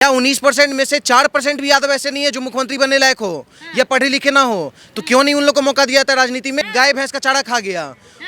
क्या 19% में से 4% भी यादव ऐसे नहीं है जो मुख्यमंत्री बनने लायक हो या पढ़े लिखे ना हो? तो क्यों नहीं उन लोग को मौका दिया था राजनीति में? गाय भैंस का चारा खा गया,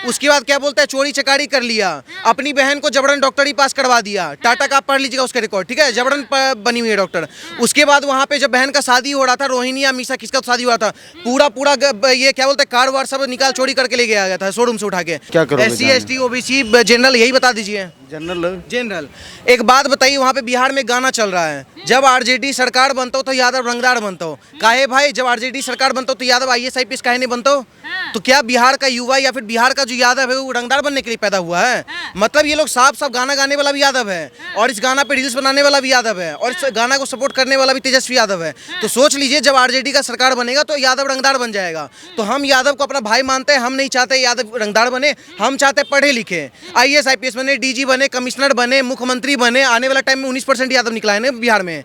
उसके बाद क्या बोलता है, चोरी चकारी कर लिया, अपनी बहन को जबरन डॉक्टरी पास करवा दिया। टाटा का आप पढ़ लीजिएगा उसका रिकॉर्ड, ठीक है, जबरन बनी हुई है डॉक्टर। उसके बाद वहाँ पे जब बहन का शादी हो रहा था, रोहिणी या मीसा किसका शादी हुआ था, पूरा ये क्या बोलते हैं, कार वार सब निकाल चोरी करके ले गया था शोरूम से उठा के। क्या करोगे? SC ST OBC जनरल, यही बता दीजिए। जनरल एक बात बताइए, वहाँ पे बिहार में गाना चल रहा है, जब RJD सरकार बनता हो तो यादव रंगदार बनता हो। काहे भाई, जब RJD सरकार बनता हो तो यादव IAS IPS काहे नहीं बनता हो? तो क्या बिहार का युवा या फिर बिहार का जो यादव है वो रंगदार बनने के लिए पैदा हुआ है? मतलब ये लोग साफ साफ गाना गाने वाला भी यादव है, और इस गाना पे रील्स बनाने वाला भी यादव है, और इस गाना को सपोर्ट करने वाला भी तेजस्वी यादव है। तो सोच लीजिए, जब RJD का सरकार बनेगा तो यादव रंगदार बन जाएगा। तो हम यादव को अपना भाई मानते हैं, हम नहीं चाहते यादव रंगदार बने, हम चाहते पढ़े लिखे, IAS IPS बने, DG बने, कमिश्नर बने, मुख्यमंत्री बने। आने वाला टाइम में 19% यादव निकला है ना बिहार में।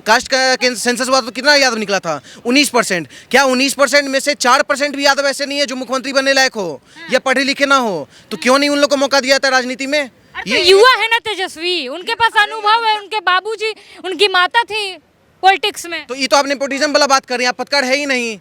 कास्ट का सेंसस हुआ तो कितना यादव निकला था? 19%। क्या 19% में से 4% भी यादव ऐसे नहीं है जो मुख्यमंत्री बनने लायक हो या पढ़े लिखे ना हो? तो क्यों नहीं उन लोग को मौका दिया था राजनीति में? ये युवा है ना तेजस्वी, उनके पास अनुभव है, उनके बाबूजी, उनकी माता थी पॉलिटिक्स में। तो ये तो आपने नेपोटिज्म वाला बात कर रहे हैं, आप पत्रकार है ही नहीं।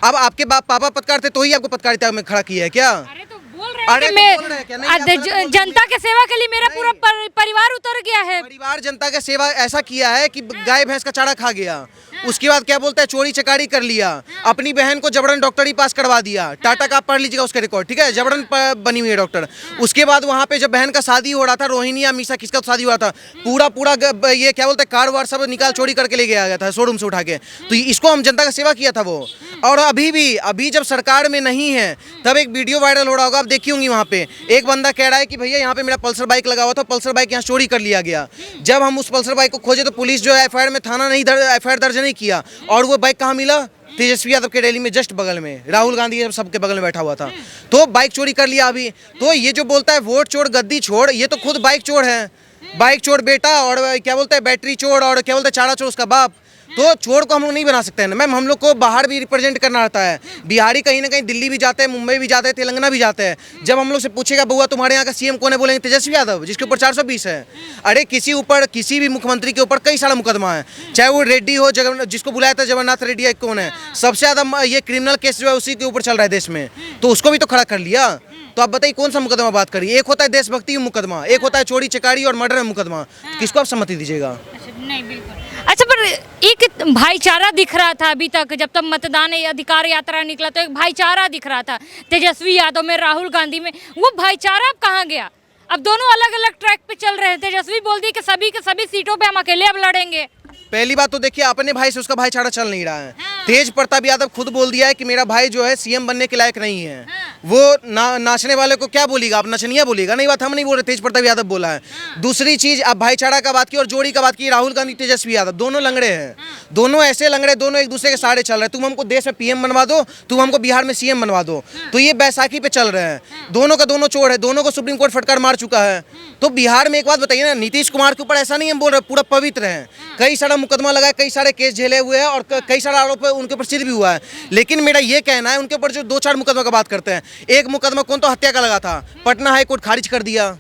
अब आपके पापा पत्रकार थे तो ही आपको पत्रकारिता में खड़ा किया है क्या? अरे तो बोल रहे हैं कि मैं जनता के सेवा के लिए मेरा पूरा परिवार उतर गया है। परिवार जनता का सेवा ऐसा किया है कि गाय भैंस का चारा खा गया, उसके बाद क्या बोलता है, चोरी चकारी कर लिया, अपनी बहन को जबरन डॉक्टरी पास करवा दिया। टाटा का आप पढ़ लीजिएगा उसका रिकॉर्ड, ठीक है, जबरन बनी हुई है डॉक्टर। उसके बाद वहाँ पे जब बहन का शादी हो रहा था, रोहिणी या मीसा किसका शादी हुआ था, पूरा ये क्या बोलते हैं, कार वार सब निकाल चोरी करके ले गया था शोरूम से उठा के। तो इसको हम जनता का सेवा किया था वो। और अभी जब सरकार में नहीं है तब एक वीडियो वायरल हो रहा होगा, आप देखी होंगी, वहाँ पे एक बंदा कह रहा है कि भैया यहाँ पे मेरा पल्सर बाइक लगा हुआ था, पल्सर बाइक यहाँ चोरी कर लिया गया। जब हम उस पल्सर बाइक को खोजे तो पुलिस जो है FIR में थाना नहीं FIR दर्ज नहीं किया, और वो बाइक कहाँ मिला? तेजस्वी यादव के रैली में जस्ट बगल में, राहुल गांधी सबके बगल में बैठा हुआ था। तो बाइक चोरी कर लिया अभी। तो ये जो बोलता है वोट चोर गद्दी छोड़, ये तो खुद बाइक चोर है। बाइक चोर बेटा, और क्या बोलता है बैटरी चोर, और क्या बोलता है चारा चोर उसका बाप। तो चोर को हम लोग नहीं बना सकते हैं ना मैम, हम लोग को बाहर भी रिप्रेजेंट करना आता है। बिहारी कहीं ना कहीं दिल्ली भी जाते हैं, मुंबई भी जाते हैं, तेलंगाना भी जाते हैं। जब हम लोग से पूछेगा बउआ तुम्हारे यहाँ का CM कौन है, बोलेंगे तेजस्वी यादव, जिसके ऊपर 420 है। अरे किसी भी मुख्यमंत्री के ऊपर कई सारा मुकदमा है, चाहे वो रेड्डी हो, जिसको बुलाया था जगन्नाथ रेड्डी कौन है, सबसे ज्यादा ये क्रिमिनल केस जो है उसी के ऊपर चल रहा है देश में, तो उसको भी तो खड़ा कर लिया। तो आप बताइए कौन सा मुकदमा बात करिए? एक होता है देशभक्ति मुकदमा, एक होता है चोरी चकारी और मर्डर मुकदमा। तो किसको आप सम्मति दीजिएगा? नहीं बिल्कुल। अच्छा, पर एक भाईचारा दिख रहा था अभी तक, जब तक मतदान अधिकार यात्रा निकला तो एक भाईचारा दिख रहा था तेजस्वी यादव में, राहुल गांधी में। वो भाईचारा अब कहाँ गया? अब दोनों अलग अलग ट्रैक पे चल रहे हैं। तेजस्वी बोल दी कि सभी के सभी सीटों पे हम अकेले अब लड़ेंगे। पहली बात तो देखिए, अपने भाई से उसका भाईचारा चल नहीं रहा है। तेज प्रताप यादव खुद बोल दिया है कि मेरा भाई जो है CM बनने के लायक नहीं है। वो नाचने वाले को क्या बोलेगा? आप नचनिया बोलेगा? नहीं, बात हम नहीं बोल रहे, तेज प्रताप यादव बोला है। दूसरी चीज, आप भाईचारा का बात की और जोड़ी का बात की, राहुल गांधी तेजस्वी यादव दोनों लंगड़े हैं, दोनों ऐसे लंगड़े, दोनों एक दूसरे के सहारे चल रहे हैं। तुम हमको देश में PM बनवा दो, तुम हमको बिहार में CM बनवा दो। तो ये बैसाखी पे चल रहे हैं, दोनों का दोनों चोर है, दोनों को सुप्रीम कोर्ट फटकार मार चुका है। तो बिहार में एक बात बताइए ना, नीतीश कुमार के ऊपर ऐसा नहीं हम बोल रहे पूरा पवित्र है, कई सारा मुकदमा लगा है, कई सारे केस झेले हुए हैं, और कई सारा आरोप उनके ऊपर सिद्ध भी हुआ है। लेकिन मेरा ये कहना है, उनके ऊपर जो 2-4 मुकदमा का बात करते हैं, एक मुकदमा कौन तो हत्या का लगा था, पटना हाई कोर्ट खारिज कर दिया।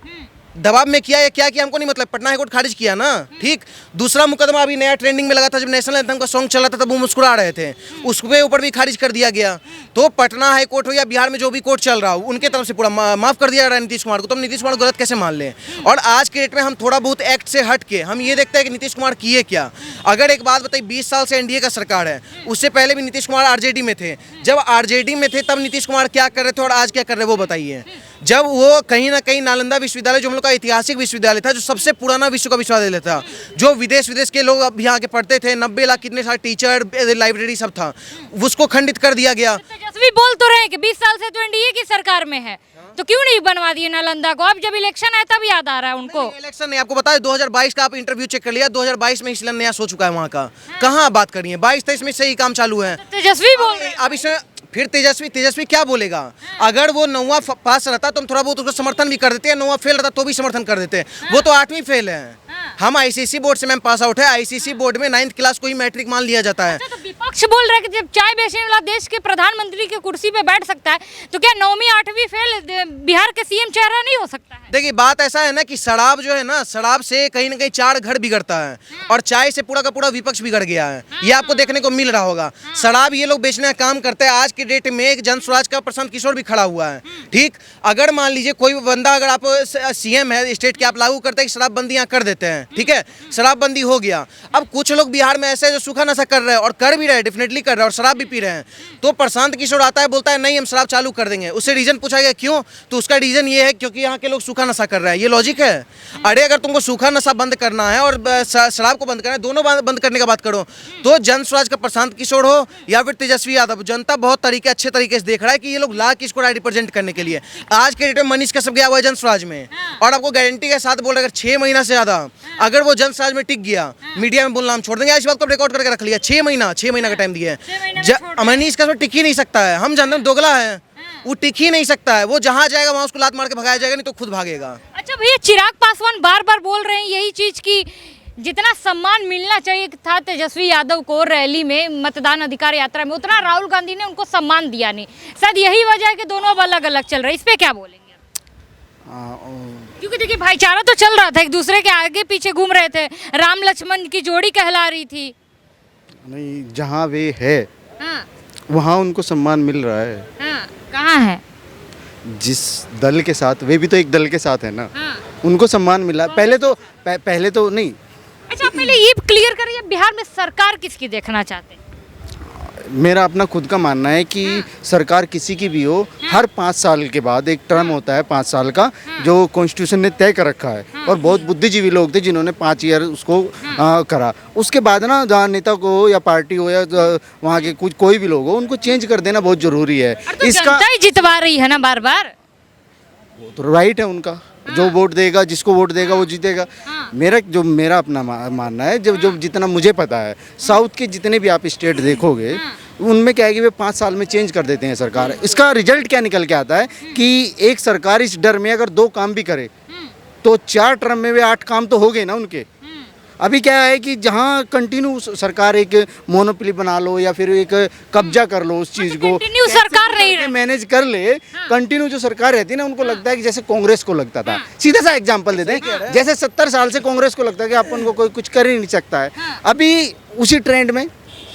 दबाव में किया या क्या किया हमको नहीं मतलब, पटना हाई कोर्ट खारिज किया ना, ठीक। दूसरा मुकदमा अभी नया ट्रेंडिंग में लगा था, जब नेशनल एंथम का सॉन्ग चला था तब वो मुस्कुरा रहे थे, उसके ऊपर भी खारिज कर दिया गया। तो पटना हाई कोर्ट हो या बिहार में जो भी कोर्ट चल रहा हो, उनके तरफ से पूरा माफ कर दिया जा रहा है नीतीश कुमार को। तो हम नीतीश कुमार को गलत कैसे मान लें? और आज के डेट में हम थोड़ा बहुत एक्ट से हट के हम ये देखते हैं कि नीतीश कुमार किए क्या। अगर एक बात बताइए, 20 साल से NDA का सरकार है, उससे पहले भी नीतीश कुमार RJD में थे। जब RJD में थे तब नीतीश कुमार क्या कर रहे थे और आज क्या कर रहे हैं वो बताइए। जब वो कहीं ना कहीं नालंदा विश्वविद्यालय, जो हम लोग का ऐतिहासिक विश्वविद्यालय था, जो सबसे पुराना विश्व का विश्वविद्यालय था, जो विदेश के लोग अब यहाँ के पढ़ते थे, 90 लाख कितने सारे टीचर, लाइब्रेरी सब था, उसको खंडित कर दिया गया। तेजस्वी बोल तो रहे हैं कि 20 साल से तो NDA की सरकार में है, तो क्यों नहीं बनवा दिए नालंदा को? अब जब इलेक्शन है तब याद आ रहा है उनको। इलेक्शन नहीं, आपको बताया 2022 का आप इंटरव्यू चेक कर लिया, 2022 में शिलान्यास हो चुका है वहाँ का। कहाँ बात करी है? 22-23 में से ही काम चालू है। तेजस्वी बोल रहे हैं। अब इसमें फिर तेजस्वी क्या बोलेगा? अगर वो 9वां पास रहता तो हम थोड़ा बहुत उसको समर्थन भी कर देते हैं, 9वां फेल रहता तो भी समर्थन कर देते हैं। वो तो 8वीं फेल है। हम ICC बोर्ड से मैम पास आउट है, ICC बोर्ड में 9th क्लास को ही मैट्रिक मान लिया जाता है। अच्छा, तो विपक्ष विपक्ष बोल रहा है कि जब चाय बेचने वाला देश के प्रधानमंत्री की कुर्सी पे बैठ सकता है तो क्या 9वीं 8वीं फेल बिहार के सीएम चेहरा नहीं हो सकता है? देखिए बात ऐसा है ना कि शराब जो है ना, शराब से कहीं ना कहीं 4 घर बिगड़ता है और चाय से पूरा का पूरा विपक्ष बिगड़ गया है। ये आपको देखने को मिल रहा होगा। शराब ये लोग बेचने का काम करते हैं। आज के डेट में एक जन स्वराज का प्रशांत किशोर भी खड़ा हुआ है, ठीक। अगर मान लीजिए कोई बंदा, अगर आप सीएम है स्टेट के, आप लागू करते हैं कि शराबबंदी यहाँ कर देते हैं, ठीक है, शराबबंदी हो गया। अब कुछ लोग बिहार में ऐसे जो सूखा नशा कर रहे हैं और कर भी रहे हैं, डेफिनेटली कर रहे हैं और शराब भी पी रहे हैं, तो प्रशांत किशोर आता है, बोलता है नहीं हम शराब चालू कर देंगे। उससे रीजन पूछा गया क्यों, तो उसका रीजन ये है क्योंकि यहाँ के लोग सूखा नशा कर रहे हैं। ये लॉजिक है? अरे अगर तुमको सूखा नशा बंद करना है और शराब को बंद करना है, दोनों बंद करने का बात करो, तो जन स्वराज का प्रशांत किशोर हो या फिर तेजस्वी यादव, जनता बहुत अच्छे तरीके से देख रहा है कि ये लोग ला किसको रिप्रेजेंट करने के लिए। आज के डेट में मनीष कश्यप गया हुआ है जन स्वराज में और आपको गारंटी के साथ बोल रहे, अगर 6 महीना से ज्यादा अगर वो जन स्वराज में टिक गया, मीडिया में बोलना हम छोड़ देंगे। इस बात को रिकॉर्ड करके रख लिया। 6 महीना का टाइम दिया है। मनीष कश्यप टिक ही नहीं सकता है। हम जानते हैं दोगला है, वो टिक ही नहीं सकता है। वो जहां जाएगा वहां उसको लात मार के भगाया जाएगा, नहीं तो खुद भागेगा। अच्छा भैया, चिराग पासवान बार बार बोल रहे हैं यही चीज की जितना सम्मान मिलना चाहिए था तेजस्वी यादव को रैली में, मतदान अधिकार यात्रा में, उतना राहुल गांधी ने उनको सम्मान दिया नहीं। शायद यही वजह है कि दोनों अब अलग अलग चल रहे हैं। इस पे क्या बोलेंगे? क्योंकि देखिए भाईचारा तो चल रहा था, एक दूसरे के आगे पीछे घूम रहे थे, राम लक्ष्मण की जोड़ी कहला रही थी। नहीं, जहाँ वे है हाँ, वहाँ उनको सम्मान मिल रहा है। हाँ, कहाँ है? जिस दल के साथ, वे भी तो एक दल के साथ है ना, हाँ। उनको सम्मान मिला। पहले तो नहीं। अच्छा, पहले ये क्लियर करिए, बिहार में सरकार किसकी देखना चाहते हैं? मेरा अपना खुद का मानना है कि सरकार किसी की भी हो, हर 5 साल के बाद एक टर्म होता है 5 साल का, जो कॉन्स्टिट्यूशन ने तय कर रखा है। और बहुत बुद्धिजीवी लोग थे जिन्होंने 5 ईयर उसको करा। उसके बाद ना जहाँ नेता को हो या पार्टी हो या वहाँ के कुछ कोई भी लोग हो, उनको चेंज कर देना बहुत जरूरी है। तो जनता ही जितवा रही है ना बार बार। वो तो राइट है उनका, जो वोट देगा, जिसको वोट देगा वो जीतेगा। मेरा अपना मानना है, जब जितना मुझे पता है, साउथ के जितने भी आप स्टेट देखोगे, उनमें क्या है कि वे 5 साल में चेंज कर देते हैं सरकार। इसका रिजल्ट क्या निकल के आता है कि एक सरकार इस डर में अगर 2 काम भी करे तो 4 टर्म में वे 8 काम तो हो गए ना उनके। अभी क्या है कि जहाँ कंटिन्यू सरकार एक मोनोपोली बना लो या फिर एक कब्जा कर लो उस चीज को, कंटिन्यू सरकार नहीं मैनेज कर ले। कंटिन्यू जो सरकार रहती है ना, उनको लगता है कि जैसे कांग्रेस को लगता था। सीधा सा एग्जांपल देते हैं, जैसे 70 साल से कांग्रेस को लगता है कि अपन को कोई कुछ कर ही नहीं सकता है। अभी उसी ट्रेंड में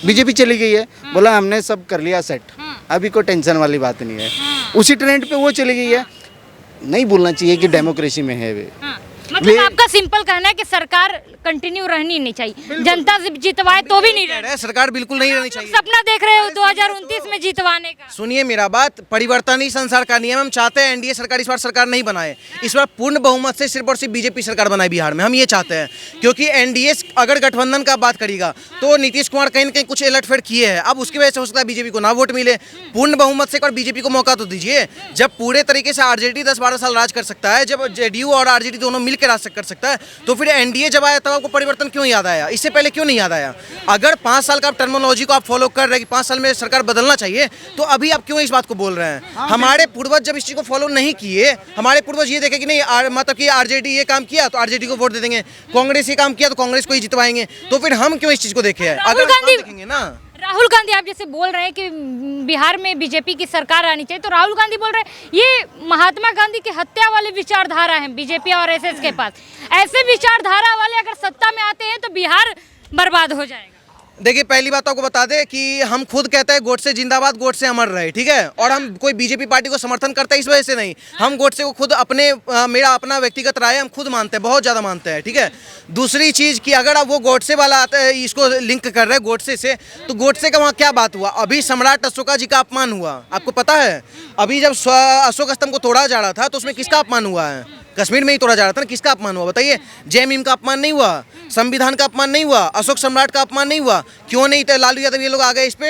बीजेपी चली गई है, बोला हमने सब कर लिया सेट, अभी कोई टेंशन वाली बात नहीं है। उसी ट्रेंड पे वो चली गई है। नहीं बोलना चाहिए कि डेमोक्रेसी में है वे। मतलब आपका सिंपल कहना है कि सरकार कंटिन्यू रहनी नहीं चाहिए, जनता जितवाए तो भी नहीं रहना। सरकार बिल्कुल नहीं रहनी चाहिए। सपना देख रहे हो 2029 में जितवाने का। सुनिए मेरा बात, परिवर्तन ही संसार का नियम। हम चाहते हैं एनडीए सरकार इस बार सरकार नहीं बनाए, इस बार पूर्ण बहुमत से सिर्फ और सिर्फ बीजेपी सरकार बनाए बिहार में। हम ये चाहते हैं, क्योंकि एनडीए अगर गठबंधन का बात करेगा तो नीतीश कुमार कहीं ना कहीं कुछ उलटफेर किए हैं। अब उसकी वजह से हो सकता है बीजेपी को ना वोट मिले। पूर्ण बहुमत से एक बार बीजेपी को मौका तो दीजिए। जब पूरे तरीके से आरजेडी 10-12 साल राज कर सकता है, जब जेडीयू और आरजेडी दोनों मिलकर राज कर सकता है, तो फिर एनडीए जब आया तब आपको परिवर्तन क्यों याद आया? इससे पहले क्यों नहीं याद आया? अगर 5 साल का आप टर्मिनोलॉजी को आप फॉलो कर रहे हैं कि 5 साल में सरकार बदलना चाहिए, तो अभी आप क्यों इस बात को बोल रहे हैं? हमारे पूर्वज जब इस चीज को फॉलो नहीं किए, हमारे पूर्वज ये देखे कि नहीं मतलब कि आरजेडी ये काम किया तो आरजेडी को वोट दे देंगे, कांग्रेस ये काम किया तो कांग्रेस को ही जितवाएंगे, तो फिर हम क्यों इस चीज को देखे? अगर हम देखेंगे ना, राहुल गांधी आप जैसे बोल रहे हैं कि बिहार में बीजेपी की सरकार आनी चाहिए, तो राहुल गांधी बोल रहे हैं ये महात्मा गांधी की हत्या वाले विचारधारा है बीजेपी और एसएस के पास। ऐसे विचारधारा वाले अगर सत्ता में आते हैं तो बिहार बर्बाद हो जाएगा। देखिए पहली बात आपको बता दें कि हम खुद कहते हैं गोडसे जिंदाबाद, गोडसे अमर रहे, ठीक है। और हम कोई बीजेपी पार्टी को समर्थन करते हैं इस वजह से नहीं, हम गोडसे को खुद मेरा अपना व्यक्तिगत राय है, हम खुद मानते हैं, बहुत ज़्यादा मानते हैं, ठीक है। दूसरी चीज़ कि अगर आप वो गोडसे वाला आता है, इसको लिंक कर रहे हैं गोडसे से, तो गोडसे का वहाँ क्या बात हुआ? अभी सम्राट अशोका जी का अपमान हुआ, आपको पता है? अभी जब अशोक स्तंभ को तोड़ा जा रहा था तो उसमें किसका अपमान हुआ है? कश्मीर में ही तोड़ा जा रहा था ना, किसका अपमान हुआ बताइए? जय भीम का अपमान नहीं हुआ, संविधान का अपमान नहीं हुआ, अशोक सम्राट का अपमान नहीं हुआ, क्यों नहीं? लालू यादव ये लोग आ गए इस पे।